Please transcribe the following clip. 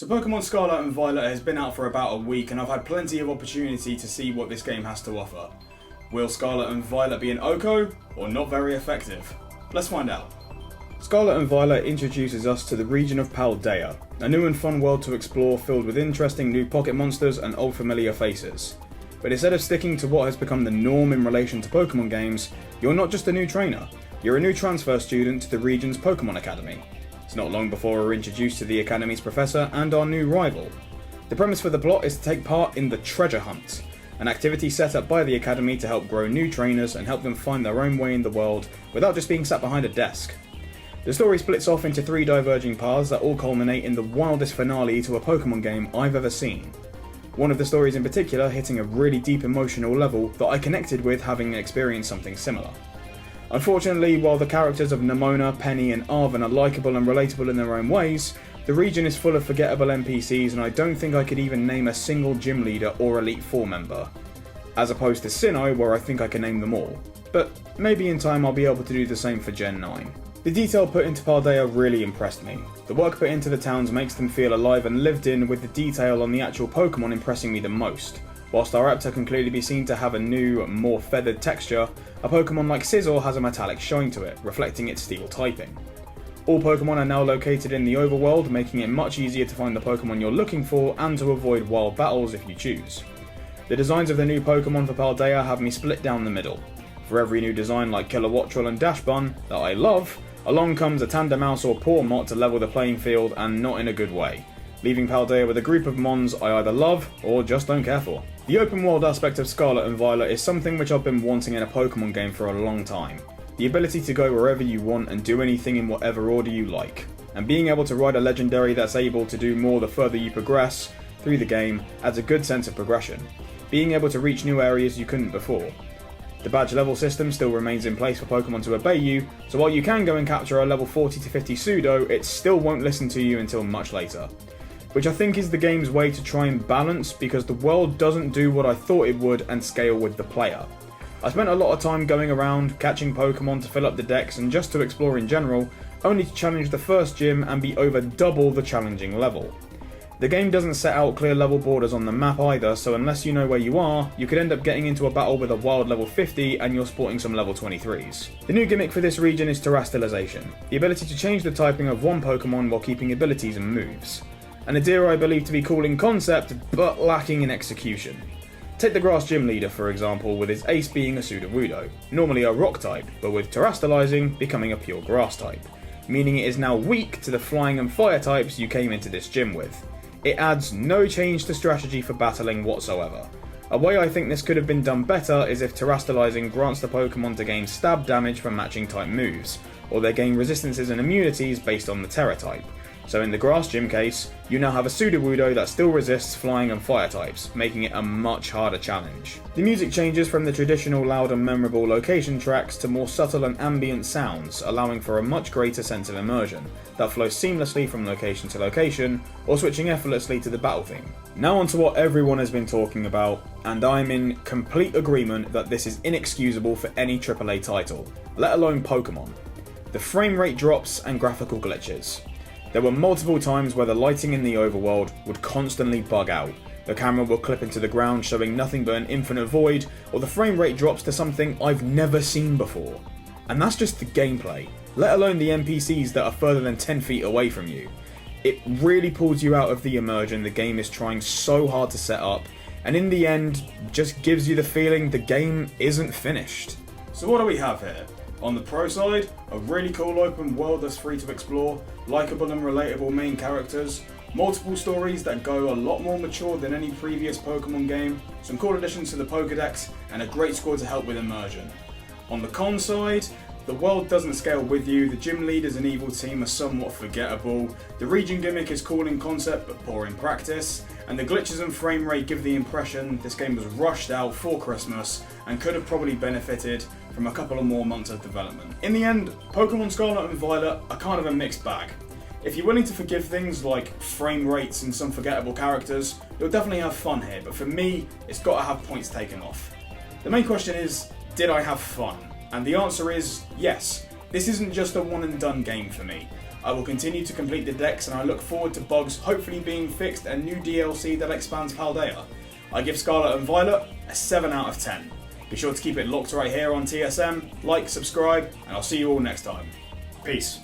So Pokemon Scarlet and Violet has been out for about a week and I've had plenty of opportunity to see what this game has to offer. Will Scarlet and Violet be an OHKO or not very effective? Let's find out. Scarlet and Violet introduces us to the region of Paldea, a new and fun world to explore filled with interesting new pocket monsters and old familiar faces. But instead of sticking to what has become the norm in relation to Pokemon games, you're not just a new trainer, you're a new transfer student to the region's Pokemon Academy. It's not long before we're introduced to the Academy's professor and our new rival. The premise for the plot is to take part in the Treasure Hunt, an activity set up by the Academy to help grow new trainers and help them find their own way in the world without just being sat behind a desk. The story splits off into three diverging paths that all culminate in the wildest finale to a Pokemon game I've ever seen. One of the stories in particular hitting a really deep emotional level that I connected with, having experienced something similar. Unfortunately, while the characters of Nemona, Penny and Arven are likeable and relatable in their own ways, the region is full of forgettable NPCs and I don't think I could even name a single gym leader or Elite Four member. As opposed to Sinnoh, where I think I can name them all. But maybe in time I'll be able to do the same for Gen 9. The detail put into Paldea really impressed me. The work put into the towns makes them feel alive and lived in, with the detail on the actual Pokemon impressing me the most. Whilst our Raptor can clearly be seen to have a new, more feathered texture, a Pokemon like Scizor has a metallic shine to it, reflecting its steel typing. All Pokemon are now located in the overworld, making it much easier to find the Pokemon you're looking for and to avoid wild battles if you choose. The designs of the new Pokemon for Paldea have me split down the middle. For every new design like Kilowattrel and Dashbun that I love, along comes a Tandemaus or Pawmot to level the playing field, and not in a good way, leaving Paldea with a group of Mons I either love or just don't care for. The open world aspect of Scarlet and Violet is something which I've been wanting in a Pokemon game for a long time. The ability to go wherever you want and do anything in whatever order you like. And being able to ride a legendary that's able to do more the further you progress through the game adds a good sense of progression. Being able to reach new areas you couldn't before. The badge level system still remains in place for Pokemon to obey you, so while you can go and capture a level 40 to 50 pseudo, it still won't listen to you until much later. Which I think is the game's way to try and balance, because the world doesn't do what I thought it would and scale with the player. I spent a lot of time going around, catching Pokemon to fill up the decks and just to explore in general, only to challenge the first gym and be over double the challenging level. The game doesn't set out clear level borders on the map either, so unless you know where you are, you could end up getting into a battle with a wild level 50 and you're sporting some level 23s. The new gimmick for this region is Terastallization, the ability to change the typing of one Pokemon while keeping abilities and moves. An idea I believe to be cool in concept, but lacking in execution. Take the Grass Gym Leader for example, with its ace being a Sudowoodo, normally a rock type, but with Terastallizing becoming a pure grass type, meaning it is now weak to the flying and fire types you came into this gym with. It adds no change to strategy for battling whatsoever. A way I think this could have been done better is if Terastallizing grants the Pokemon to gain stab damage from matching type moves, or they gain resistances and immunities based on the Terra type. So in the Grass Gym case, you now have a Sudowoodo that still resists flying and fire types, making it a much harder challenge. The music changes from the traditional loud and memorable location tracks to more subtle and ambient sounds, allowing for a much greater sense of immersion, that flows seamlessly from location to location, or switching effortlessly to the battle theme. Now onto what everyone has been talking about, and I'm in complete agreement that this is inexcusable for any AAA title, let alone Pokemon. The frame rate drops and graphical glitches. There were multiple times where the lighting in the overworld would constantly bug out, the camera will clip into the ground showing nothing but an infinite void, or the frame rate drops to something I've never seen before. And that's just the gameplay, let alone the NPCs that are further than 10 feet away from you. It really pulls you out of the immersion the game is trying so hard to set up, and in the end, just gives you the feeling the game isn't finished. So what do we have here? On the pro side, a really cool open world that's free to explore, likeable and relatable main characters, multiple stories that go a lot more mature than any previous Pokemon game, some cool additions to the Pokédex, and a great score to help with immersion. On the con side, the world doesn't scale with you, the gym leaders and evil team are somewhat forgettable, the region gimmick is cool in concept but poor in practice, and the glitches and frame rate give the impression this game was rushed out for Christmas and could have probably benefited from a couple of more months of development. In the end, Pokemon Scarlet and Violet are kind of a mixed bag. If you're willing to forgive things like frame rates and some forgettable characters, you'll definitely have fun here, but for me, it's got to have points taken off. The main question is, did I have fun? And the answer is yes. This isn't just a one and done game for me. I will continue to complete the decks, and I look forward to bugs hopefully being fixed and new DLC that expands Paldea. I give Scarlet and Violet a 7 out of 10. Be sure to keep it locked right here on TSM, like, subscribe, and I'll see you all next time. Peace.